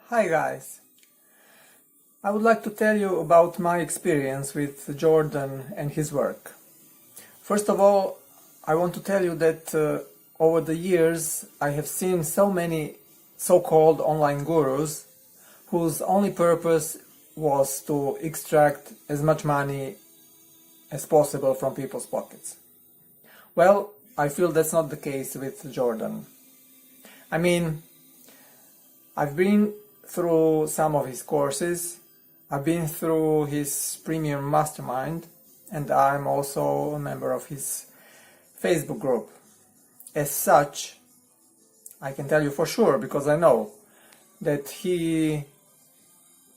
Hi guys, I would like to tell you about my experience with Jordan and his work. First of all, I want to tell you that over the years I have seen so many so-called online gurus whose only purpose was to extract as much money as possible from people's pockets. Well, I feel that's not the case with Jordan. I mean, I've been through some of his courses, I've been through his premium mastermind, and I'm also a member of his Facebook group. As such, I can tell you for sure, because I know that he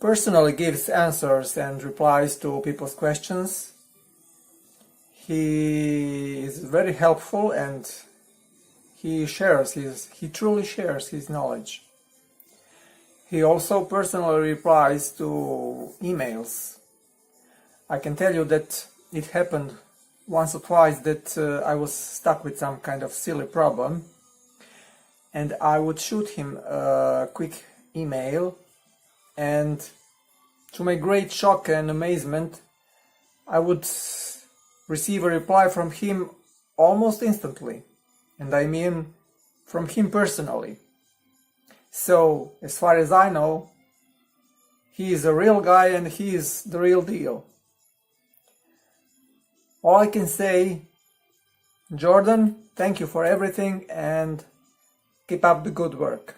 personally gives answers and replies to people's questions. He is very helpful and he truly shares his knowledge. He also personally replies to emails. I can tell you that it happened once or twice that I was stuck with some kind of silly problem, and I would shoot him a quick email, and to my great shock and amazement, I would receive a reply from him almost instantly, and I mean from him personally. So, as far as I know, he is a real guy and he is the real deal. All I can say, Jordan, thank you for everything and keep up the good work.